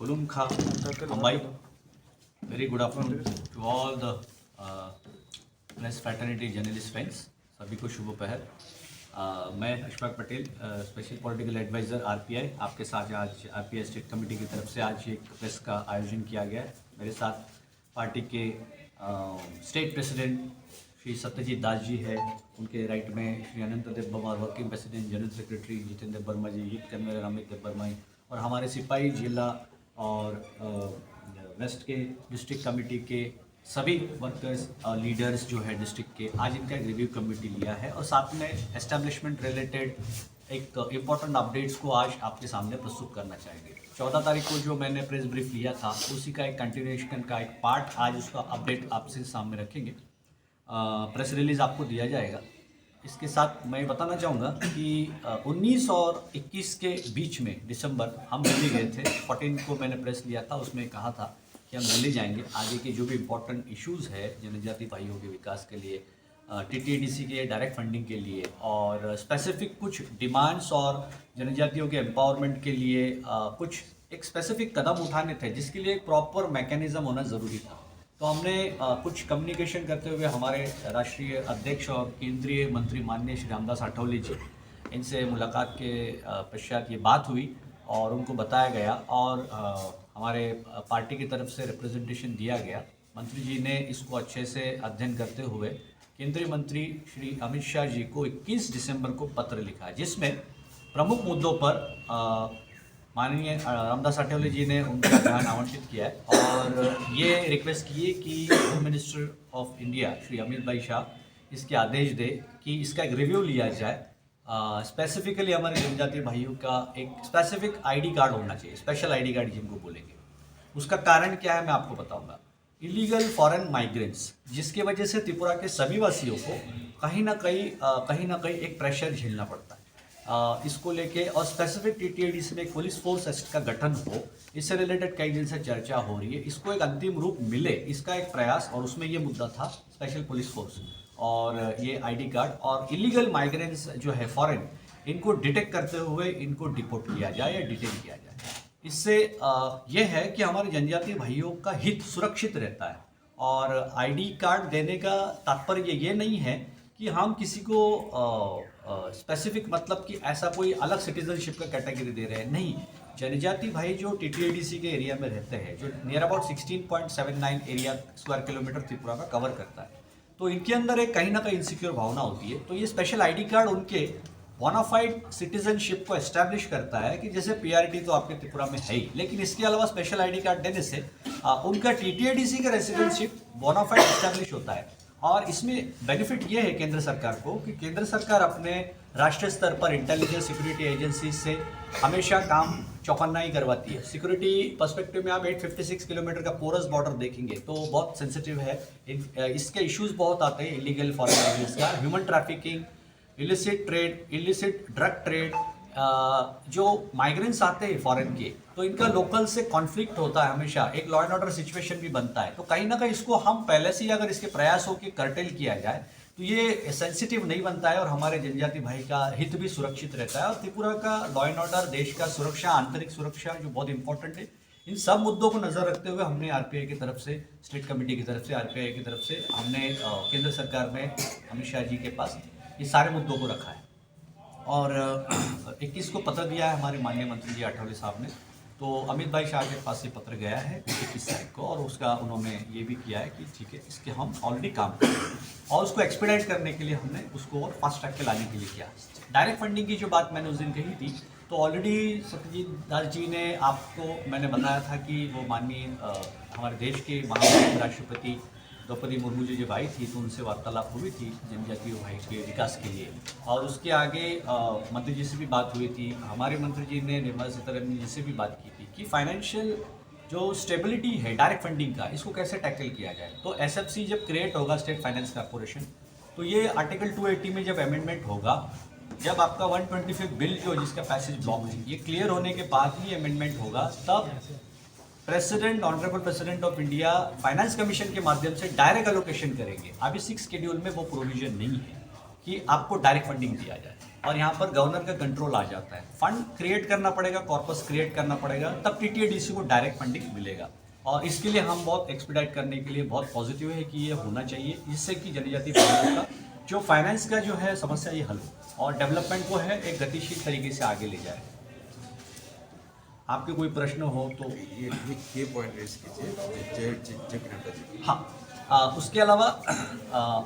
Kulum Kha, Ambai. Very good afternoon to all the press fraternity journalist friends. सभी को शुभ दोपहर। मैं Ashfaq Patel, special political adviser RPI, आपके साथ आज आरपीआई स्टेट कमेटी की तरफ से आज एक प्रेस का आयोजन किया गया है। मेरे साथ पार्टी के स्टेट प्रेसिडेंट श्री सत्यजीत दास जी है, उनके राइट में Shri Anant Dev Barma, working president general secretary Jitendra Verma ji, youth convener Amit Dev Verma, और हमारे सिपाही जिला और वेस्ट के डिस्ट्रिक्ट कमेटी के सभी वर्कर्स लीडर्स जो है डिस्ट्रिक्ट के, आज इनका एक रिव्यू कमेटी लिया है और साथ में एस्टेब्लिशमेंट रिलेटेड एक इम्पॉर्टेंट अपडेट्स को आज आपके सामने प्रस्तुत करना चाहेंगे। 14 तारीख को जो मैंने प्रेस ब्रीफ लिया था उसी का एक कंटिन्यूएशन का एक पार्ट आज उसका अपडेट आपसे सामने रखेंगे। प्रेस रिलीज़ आपको दिया जाएगा। इसके साथ मैं बताना चाहूँगा कि 19 और 21 के बीच में दिसंबर हम दिल्ली गए थे। 14 को मैंने प्रेस लिया था, उसमें कहा था कि हम दिल्ली जाएंगे, आगे के जो भी इम्पोर्टेंट इश्यूज़ है जनजाति भाइयों के विकास के लिए, टीटीडीसी के डायरेक्ट फंडिंग के लिए और स्पेसिफिक कुछ डिमांड्स और जनजातियों के एम्पावरमेंट के लिए कुछ एक स्पेसिफिक कदम उठाने थे जिसके लिए एक प्रॉपर मैकेनिज्म होना ज़रूरी था। तो हमने कुछ कम्युनिकेशन करते हुए हमारे राष्ट्रीय अध्यक्ष और केंद्रीय मंत्री माननीय श्री रामदास अठावले जी, इनसे मुलाकात के पश्चात ये बात हुई और उनको बताया गया और हमारे पार्टी की तरफ से रिप्रेजेंटेशन दिया गया। मंत्री जी ने इसको अच्छे से अध्ययन करते हुए केंद्रीय मंत्री श्री अमित शाह जी को 21 दिसंबर को पत्र लिखा, जिसमें प्रमुख मुद्दों पर माननीय रामदास अठावले जी ने उनका ध्यान आवंटित किया है और ये रिक्वेस्ट की है कि home minister of India Shri Amit भाई शाह इसके आदेश दे कि इसका एक रिव्यू लिया जाए। स्पेसिफिकली हमारे जनजातीय भाइयों का एक स्पेसिफिक आईडी कार्ड होना चाहिए, स्पेशल आईडी कार्ड जिनको बोलेंगे। उसका कारण क्या है मैं आपको बताऊंगा। इलीगल फॉरेन माइग्रेंट्स, जिसकी वजह से त्रिपुरा के सभी वासियों को कहीं ना कहीं एक प्रेशर झेलना पड़ता है। इसको लेके और स्पेसिफिक टीटीडीसी में एक पुलिस फोर्स एक्ट का गठन हो, इससे रिलेटेड कई दिन से चर्चा हो रही है। इसको एक अंतिम रूप मिले, इसका एक प्रयास, और उसमें ये मुद्दा था स्पेशल पुलिस फोर्स और ये आईडी कार्ड और इलीगल माइग्रेंट्स जो है फॉरेन, इनको डिटेक्ट करते हुए इनको डिपोर्ट किया जाए या डिटेन किया जाए। इससे यह है कि हमारे जनजातीय भाइयों का हित सुरक्षित रहता है। और आईडी कार्ड देने का तात्पर्य ये नहीं है कि हम किसी को स्पेसिफिक मतलब कि ऐसा कोई अलग सिटीजनशिप का कैटेगरी दे रहे हैं, नहीं। जनजाति भाई जो टीटीडीसी के एरिया में रहते हैं, जो near about 16.79 area square kilometre Tripura का कवर करता है, तो इनके अंदर एक कहीं ना कहीं इनसिक्योर भावना होती है। तो ये स्पेशल आईडी कार्ड उनके बोनाफाइड सिटीजनशिप को एस्टैब्लिश करता है कि जैसे पीआरटी तो आपके त्रिपुरा में है ही, लेकिन इसके अलावा स्पेशल आईडी कार्ड देने से उनका टीटीडीसी का रेसिडेंशिप बोनाफाइड एस्टैब्लिश होता है। और इसमें बेनिफिट ये है केंद्र सरकार को कि केंद्र सरकार अपने राष्ट्रीय स्तर पर इंटेलिजेंस सिक्योरिटी एजेंसी से हमेशा काम चौकन्नाई करवाती है। सिक्योरिटी पर्सपेक्टिव में आप 856 किलोमीटर का पोरस बॉर्डर देखेंगे तो बहुत सेंसिटिव है। इसके इश्यूज बहुत आते हैं, इलीगल फॉरेन माइग्रेंट्स का, human trafficking, illicit trade, illicit drug trade. जो माइग्रेंट्स आते हैं फॉरेन के, तो इनका लोकल से कॉन्फ्लिक्ट होता है, हमेशा एक लॉ एंड ऑर्डर सिचुएशन भी बनता है। तो कहीं ना कहीं इसको हम पहले से ही अगर इसके प्रयास हो कि कर्टेल किया जाए तो ये सेंसिटिव नहीं बनता है और हमारे जनजाति भाई का हित भी सुरक्षित रहता है। और त्रिपुरा का लॉ एंड ऑर्डर, देश का सुरक्षा, आंतरिक सुरक्षा जो बहुत इंपॉर्टेंट है, इन सब मुद्दों को नजर रखते हुए हमने आरपीआई की तरफ से, स्टेट कमेटी की तरफ से, आरपीआई की तरफ से हमने केंद्र सरकार में अमित शाह जी के पास ये सारे मुद्दों को रखा है। और 21 को पत्र दिया है हमारे माननीय मंत्री जी अठावले साहब ने। तो अमित भाई शाह के पास ये पत्र गया है 21 तारीख को और उसका उन्होंने ये भी किया है कि ठीक है, इसके हम ऑलरेडी काम कर रहे हैं और उसको एक्सपीडाइट करने के लिए हमने उसको और फास्ट ट्रैक पे लाने के लिए किया। डायरेक्ट फंडिंग की जो बात मैंने उस दिन कही थी, तो ऑलरेडी सत्यजीत दास जी ने आपको मैंने बताया था कि वो माननीय हमारे देश के महामहिम राष्ट्रपति द्रौपदी मुर्मू जी जब आई थी तो उनसे वार्तालाप हुई थी जनजातीय भाई के विकास के लिए। और उसके आगे मंत्री जी से भी बात हुई थी, हमारे मंत्री जी ने निर्मला सीतारमण जी से भी बात की थी कि फाइनेंशियल जो स्टेबिलिटी है डायरेक्ट फंडिंग का, इसको कैसे टैकल किया जाए। तो एसएफसी जब क्रिएट होगा, स्टेट फाइनेंस कॉर्पोरेशन, तो ये आर्टिकल 280 में जब अमेंडमेंट होगा, जब आपका 125 बिल जो जिसका पैसेज ब्लॉक है, ये क्लियर होने के बाद ही अमेंडमेंट होगा, तब president, honourable president of India finance commission के माध्यम से डायरेक्ट एलोकेशन करेंगे। अभी 6 शेड्यूल में वो प्रोविजन नहीं है। कि आपको डायरेक्ट फंडिंग दिया जाए और यहाँ पर गवर्नर का कंट्रोल आ जाता है। फंड क्रिएट करना पड़ेगा, कॉर्पस क्रिएट करना पड़ेगा, तब टीटीएडीसी को डायरेक्ट फंडिंग मिलेगा। और इसके लिए हम बहुत एक्सपीडाइट करने के लिए बहुत पॉजिटिव है कि ये होना चाहिए, जिससे कि जनजातीय भाइयों का जो फाइनेंस का जो है समस्या ये हल हो और डेवलपमेंट को है एक गतिशील तरीके से आगे ले जाए। आपके कोई प्रश्न हो तो ये पॉइंट रेस कीजिए जे पी नड्डा जी। हाँ, उसके अलावा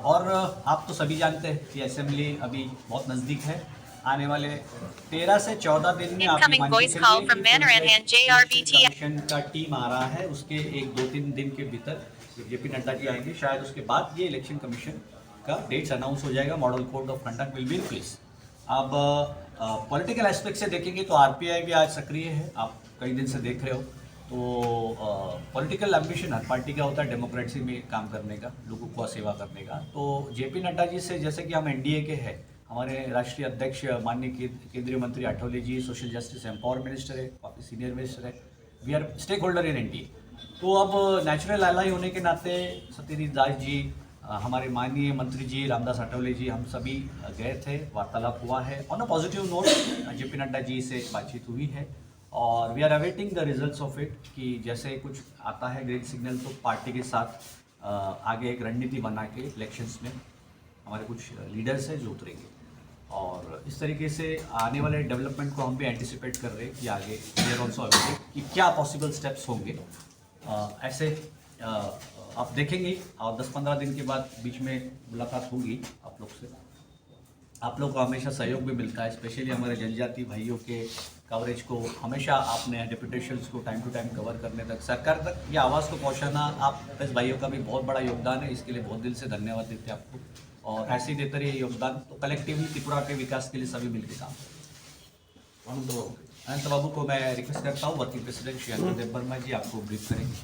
और आप तो सभी जानते हैं कि असेंबली अभी बहुत नज़दीक है। आने वाले 13 से 14 दिन में आपकी कमीशन का टीम आ रहा है, उसके 1-2-3 दिन के भीतर जेपी नड्डा जी आएंगे। शायद उसके बाद ये इलेक्शन कमीशन का डेट्स अनाउंस हो जाएगा। Model code of conduct will be in place. अब पॉलिटिकल एस्पेक्ट से देखेंगे तो आरपीआई भी आज सक्रिय है, आप कई दिन से देख रहे हो। तो पॉलिटिकल एम्बिशन हर पार्टी का होता है डेमोक्रेसी में काम करने का, लोगों को सेवा करने का। तो जेपी नड्डा जी से, जैसे कि हम एनडीए के हैं, हमारे राष्ट्रीय अध्यक्ष माननीय केंद्रीय मंत्री Athawale ji social justice empower minister है, काफ़ी सीनियर मिनिस्टर है, we are stakeholder in NDA. तो अब नेचुरल एलाई होने के नाते सत्यजीत दास जी, हमारे माननीय मंत्री जी रामदास आठवले जी, हम सभी गए थे, वार्तालाप हुआ है। On a positive note JP Nadda ji से बातचीत हुई है और we are awaiting the results of it कि जैसे कुछ आता है ग्रीन सिग्नल तो पार्टी के साथ आगे एक रणनीति बना के इलेक्शंस में हमारे कुछ लीडर्स हैं जो उतरेंगे। और इस तरीके से आने वाले डेवलपमेंट को हम भी एंटिसिपेट कर रहे हैं कि आगे वी आर ऑल्सो अवेटिंग कि क्या पॉसिबल स्टेप्स होंगे। ऐसे आप देखेंगे और 10-15 दिन के बाद बीच में मुलाकात होगी आप लोग से। आप लोग को हमेशा सहयोग भी मिलता है, स्पेशली हमारे जनजाति भाइयों के कवरेज को हमेशा आपने डिप्यूटेशंस को टाइम टू टाइम कवर करने तक, सरकार तक ये आवाज़ को पहुंचाना आप प्रेस भाइयों का भी बहुत बड़ा योगदान है। इसके लिए बहुत दिल से धन्यवाद देते हैं आपको और ऐसे ही देते रहिए योगदान। तो कलेक्टिवली त्रिपुरा के विकास के लिए सभी मिलकर काम करें। अनंत बाबू को मैं रिक्वेस्ट करता हूँ, वर्किंग प्रेसिडेंट श्री अनंत वर्मा जी आपको ब्रीफ करेंगे।